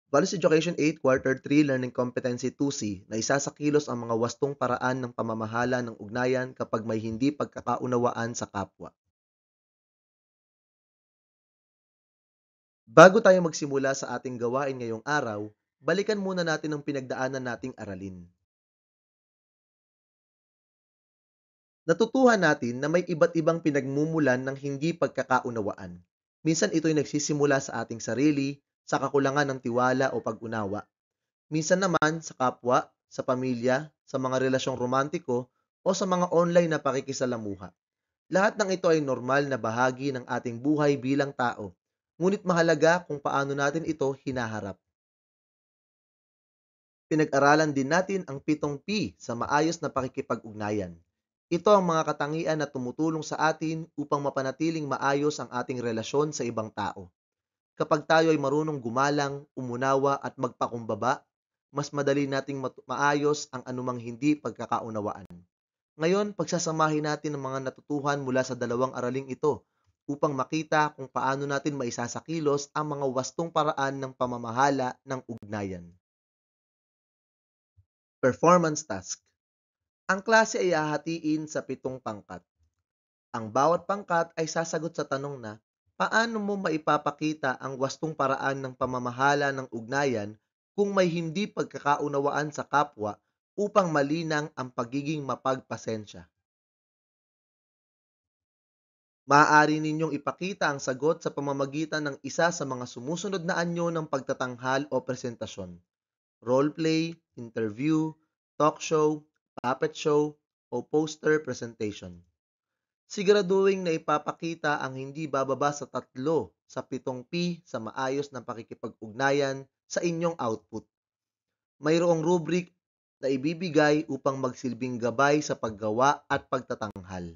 Values Education 8, Quarter 3, Learning Competency 2C na isasakilos ang mga wastong paraan ng pamamahala ng ugnayan kapag may hindi pagkakaunawaan sa kapwa. Bago tayo magsimula sa ating gawain ngayong araw, balikan muna natin ang pinagdaanan nating aralin. Natutuhan natin na may iba't ibang pinagmumulan ng hindi pagkakaunawaan. Minsan ito'y nagsisimula sa ating sarili, sa kakulangan ng tiwala o pag-unawa. Minsan naman sa kapwa, sa pamilya, sa mga relasyong romantiko, o sa mga online na pakikisalamuha. Lahat ng ito ay normal na bahagi ng ating buhay bilang tao. Ngunit mahalaga kung paano natin ito hinaharap. Pinag-aralan din natin ang 7 P sa maayos na pakikipag-ugnayan. Ito ang mga katangian na tumutulong sa atin upang mapanatiling maayos ang ating relasyon sa ibang tao. Kapag tayo ay marunong gumalang, umunawa at magpakumbaba, mas madali nating maayos ang anumang hindi pagkakaunawaan. Ngayon, pagsasamahin natin ang mga natutuhan mula sa dalawang araling ito upang makita kung paano natin maisasakilos ang mga wastong paraan ng pamamahala ng ugnayan. Performance task. Ang klase ay hahatiin sa 7 pangkat. Ang bawat pangkat ay sasagot sa tanong na, paano mo maipapakita ang wastong paraan ng pamamahala ng ugnayan kung may hindi pagkakaunawaan sa kapwa upang malinang ang pagiging mapagpasensya? Maaari ninyong ipakita ang sagot sa pamamagitan ng isa sa mga sumusunod na anyo ng pagtatanghal o presentasyon: roleplay, interview, talk show, puppet show, o poster presentation. Siguraduhin na ipapakita ang hindi bababa sa 3 sa 7 P sa maayos na pakikipag-ugnayan sa inyong output. Mayroong rubric na ibibigay upang magsilbing gabay sa paggawa at pagtatanghal.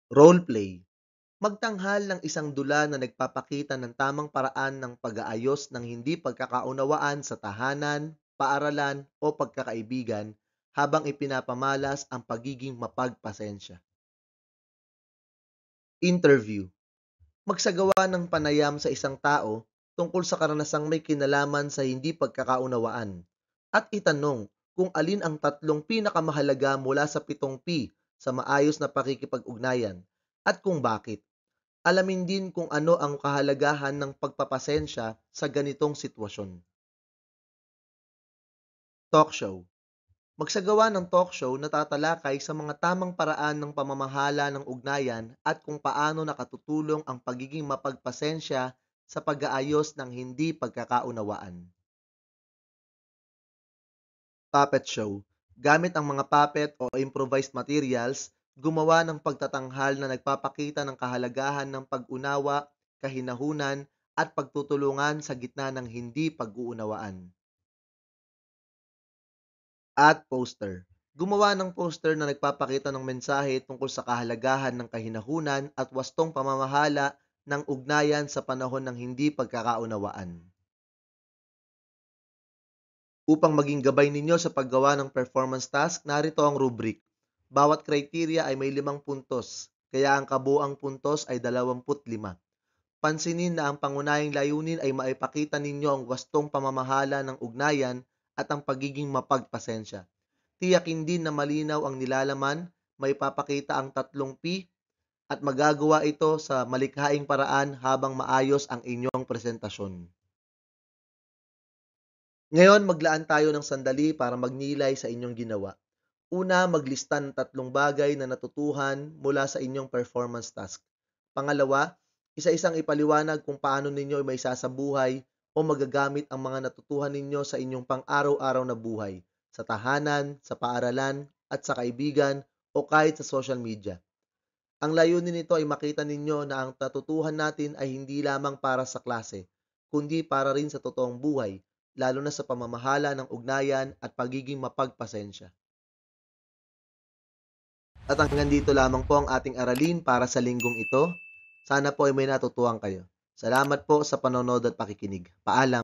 Roleplay. Magtanghal ng isang dula na nagpapakita ng tamang paraan ng pag-aayos ng hindi pagkakaunawaan sa tahanan, paaralan o pagkakaibigan habang ipinapamalas ang pagiging mapagpasensya. Interview. Magsagawa ng panayam sa isang tao tungkol sa karanasang may kinalaman sa hindi pagkakaunawaan at itanong kung alin ang 3 pinakamahalaga mula sa 7 P sa maayos na pakikipag-ugnayan at kung bakit. Alamin din kung ano ang kahalagahan ng pagpapasensya sa ganitong sitwasyon. Talk show. Magsagawa ng talk show na tatalakay sa mga tamang paraan ng pamamahala ng ugnayan at kung paano nakatutulong ang pagiging mapagpasensya sa pag-aayos ng hindi pagkakaunawaan. Puppet show. Gamit ang mga puppet o improvised materials, gumawa ng pagtatanghal na nagpapakita ng kahalagahan ng pag-unawa, kahinahunan, at pagtutulungan sa gitna ng hindi pag-uunawaan. At poster. Gumawa ng poster na nagpapakita ng mensahe tungkol sa kahalagahan ng kahinahunan at wastong pamamahala ng ugnayan sa panahon ng hindi pagkakaunawaan. Upang maging gabay ninyo sa paggawa ng performance task, narito ang rubric. Bawat criteria ay may 5 puntos, kaya ang kabuang puntos ay 25. Pansinin na ang pangunahing layunin ay maipakita ninyo ang wastong pamamahala ng ugnayan at ang pagiging mapagpasensya. Tiyakin din na malinaw ang nilalaman, maipapakita ang 3 P, at magagawa ito sa malikhaing paraan habang maayos ang inyong presentasyon. Ngayon, maglaan tayo ng sandali para magnilay sa inyong ginawa. Una, maglista ng 3 bagay na natutuhan mula sa inyong performance task. Pangalawa, isa-isang ipaliwanag kung paano ninyo may sasabuhay o magagamit ang mga natutuhan ninyo sa inyong pang-araw-araw na buhay, sa tahanan, sa paaralan, at sa kaibigan o kahit sa social media. Ang layunin nito ay makita ninyo na ang natutuhan natin ay hindi lamang para sa klase, kundi para rin sa totoong buhay, lalo na sa pamamahala ng ugnayan at pagiging mapagpasensya. At hanggang dito lamang po ang ating aralin para sa linggong ito. Sana po ay may natutuhan kayo. Salamat po sa panonood at pakikinig. Paalam!